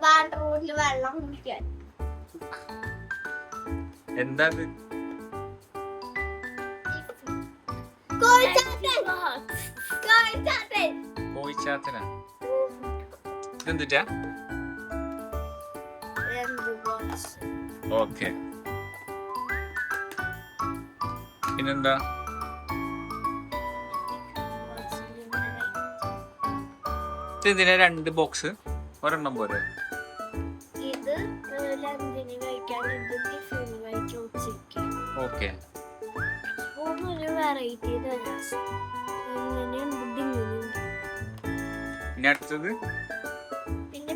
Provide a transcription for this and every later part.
Water bottle വെള്ളം കുടിക്കാൻ എന്താ കോഴിച്ചാത്തനാ ഇതെന്തിട്ടാ ഓക്കെ പിന്നെന്താ ഇതിനെ 2 ബോക്സ് ഒരെണ്ണം പോലെ ഇത് ലഞ്ചിന് കഴിക്കാൻ ഇത് ടിഫിന് കഴിക്കാൻ ഉച്ചയ്ക്ക് ഓക്കെ ഒരു വെറൈറ്റി ഇനി അടുത്തത് പിന്നെ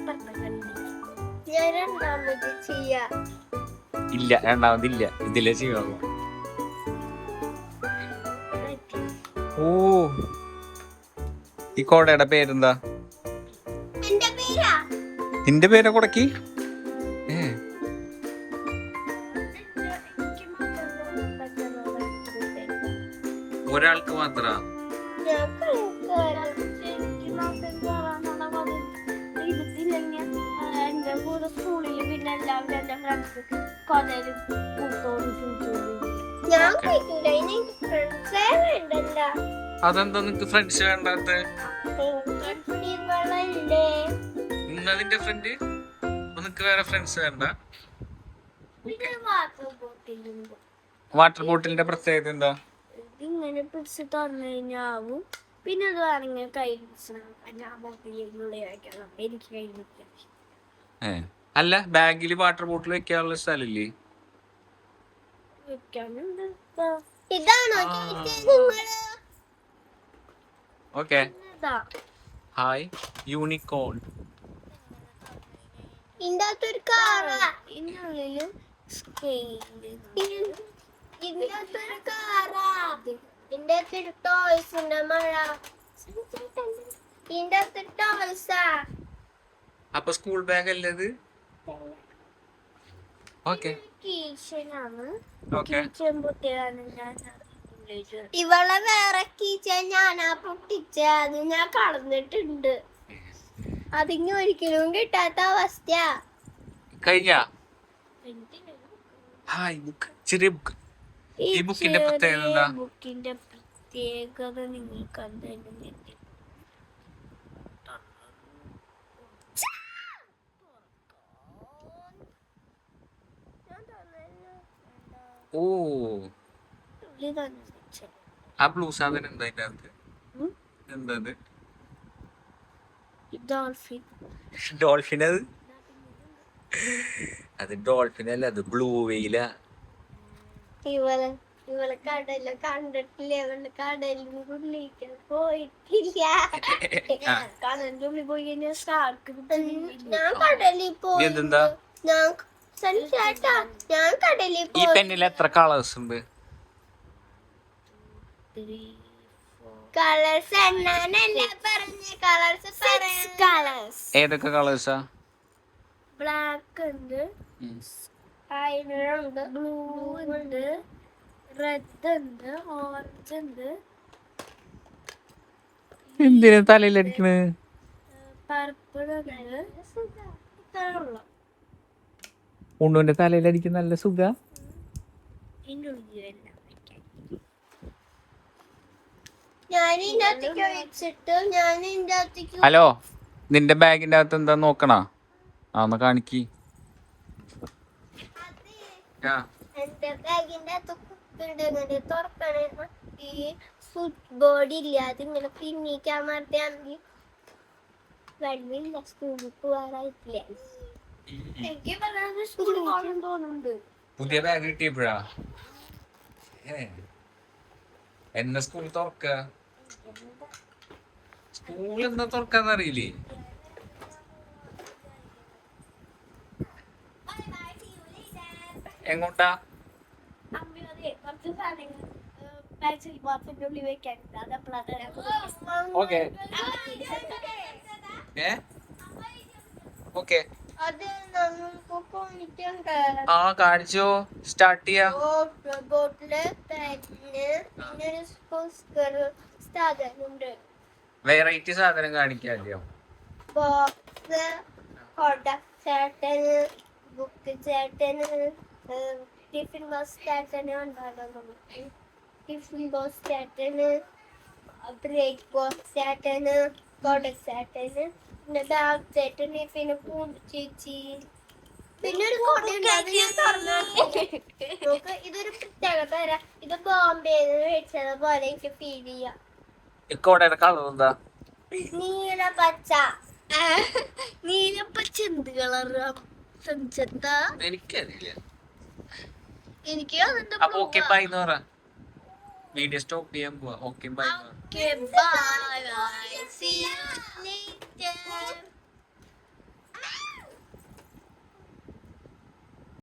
ഞാൻ രണ്ടാമത് ചെയ്യാ ഇല്ല രണ്ടാമതില്ല ഇതിലേ ചെയ്യാമോ ഓ ഈ കോടയുടെ പേരെന്താ എന്റെ പേരാ നിന്റെ പേരെ കൊടക്കി ഒരാൾക്ക് മാത്ര എന്റെ കൂടെ സ്കൂളിൽ പിന്നെ എല്ലാവരും എന്റെ ഫ്രണ്ട്സ് കൊലയിലും ഞാൻ കഴിക്കൂല എനിക്ക് ഫ്രണ്ട്സേ വേണ്ടല്ല അതെന്താ നിനക്ക് ഫ്രണ്ട്സ് വേണ്ടാത്ത ഇന്ന് അതിന്റെ ഫ്രണ്ട് നിനക്ക് വേറെ ഫ്രണ്ട്സ് വേണ്ട വാട്ടർ ബോട്ടിലിന്റെ പ്രത്യേകത എന്താ ഇങ്ങനെ പിടിച്ച് തുറന്നു കഴിഞ്ഞാവും പിന്നെ അത് വേണമെങ്കിൽ കൈ ഞാൻ ബോട്ടിലുള്ള കഴിക്കണം എനിക്ക് കൈ അല്ല ബാഗിൽ വാട്ടർ ബോട്ടിൽ വെക്കാനുള്ള സ്ഥലമില്ലേ വെക്കാനുണ്ട് ഇതാണോ ഓക്കെ ഹായ് യൂണിക്കോൺ ഇതിന്റെ അകത്തൊരു കാറാ ഇതിനുള്ളില് ഇതിന്റെ അകത്തൊരു കാറാ ഇതിന്റെ അകത്തൊരു ടോയ്സ് ഉണ്ട് മഴ ഇതിന്റെ അകത്തൊരു ടോയ്സാ അപ്പൊ സ്കൂൾ ബാഗ് അല്ലത് ഓക്കെ കീച്ചനാണ് ഓക്കെ കീച്ചൻ പൊട്ടിയാണ് ഞാൻ ഇവളെ വേറെ കീച്ചൻ ഞാനാ പൊട്ടിച്ച അത് ഞാൻ കളഞ്ഞിട്ടുണ്ട് അതിന് ഒരിക്കലും കിട്ടാത്ത അവസ്ഥ കഴിഞ്ഞ ഹായ് ബുക്ക് ചെറിയ ബുക്ക് ഈ ബുക്കിന്റെ പ്രത്യേകത എന്താ ബുക്കിന്റെ പ്രത്യേകത നിങ്ങൾക്ക് എന്തായാലും ഓ ആ ബ്ലൂ സാധനം എന്താ അതിന്റെ അകത്ത് എന്താ ഡോൾഫിൻ ഡോൾഫിൻ അത് ഡോൾഫിൻ അല്ല അത് ബ്ലൂ വെയില ഇവളെ കടല കണ്ടിട്ടില്ല ഇവളെ കടലിൽ ഉള്ളിക്കാൻ പോയിട്ടില്ല കടലിന്റെ ഉള്ളിൽ പോയി കഴിഞ്ഞാൽ ഷാർക്ക് ഞാൻ കടലിൽ പോയി എന്താ ഞാൻ കടലിൽ ഈ പെന്നിൽ എത്ര കളേഴ്സ് ഉണ്ട് കളേഴ്സ് എന്നാനല്ല പറഞ്ഞ കളേഴ്സ് ഏതൊക്കെ കളേഴ്സാ ബ്ലാക്ക് ഉണ്ട് ഉണ്ട് ബ്ലൂ ഉണ്ട് റെഡ് ഉണ്ട് ഓറഞ്ച് ഉണ്ട് എന്തിനാ തലയിലടിക്കണ് പർപ്പിൾ ഉണ്ട് ഇത്രയുള്ള ഉണ്ണുവിന്റെ തലയിലടിക്കുന്ന നല്ല സുഖ ഹലോ നിന്റെ ബാഗിന്റെ അകത്ത് എന്താ നോക്കണ ആന്ന് കാണിക്ക് എന്റെ ബാഗിന്റെ അകത്ത് തുറക്കണ ഈ സ്വിച്ച് ബോർഡ് ഇല്ല അതിങ്ങനെ പിന്നിക്കാൻ മാറ്റിയാണെങ്കിൽ വെള്ളമില്ല സ്കൂളിൽ പോകാറായിട്ടില്ല എനിക്ക് സ്കൂളിൽ പോകണം തോന്നുന്നുണ്ട് പുതിയ ബാഗ് കിട്ടിയപ്പോഴാ എന്നെ സ്കൂൾ തുറക്ക സ്കൂൾ എന്താ തുറക്കാന്നറിയില്ലേ എങ്ങോട്ടാ ഓക്കെ ഓക്കെ ആ കാണിച്ചോ സ്റ്റാർട്ട് ചെയ്യാ ബോട്ടില് പെന്ന് പിന്നെ ഒരു സാധനമുണ്ട് വെറൈറ്റി സാധനം കാണിക്കാല്ലോ. ബോക്സ്, കൊട ചേട്ടന്, ബുക്ക് ചേട്ടന്, ടിഫിൻ ബോക്സ് ചേട്ടന് ഉണ്ടാകാൻ നമുക്ക്. ടിഫിൻ ബോക്സ് ചേട്ടന്, ബ്രേക്ക് ബോക്സ് ചേട്ടന്, കൊട ചേട്ടന്, പിന്നെ ബാഗ് ചേട്ടന്, പിന്നെ പൂണ്ട് ചേച്ചി, പിന്നെ ഒരു നോക്ക്. ഇതൊരു പ്രത്യേകത തരാം. ഇത് ബോംബെന്ന് മേടിച്ചത് പോലെ എനിക്ക് ഫീൽ ചെയ്യാം. കൊടയുടെ കളർ എന്താ? നീല പച്ച. നീല പച്ച എന്ത് കളറാ? എനിക്കറിയില്ല. എനിക്ക് അപ്പൊ ഓക്കെ ബൈ എന്ന് പറ. വീഡിയോ സ്റ്റോപ്പ് ചെയ്യാൻ പോവാ. Okay bye. bye. See you later.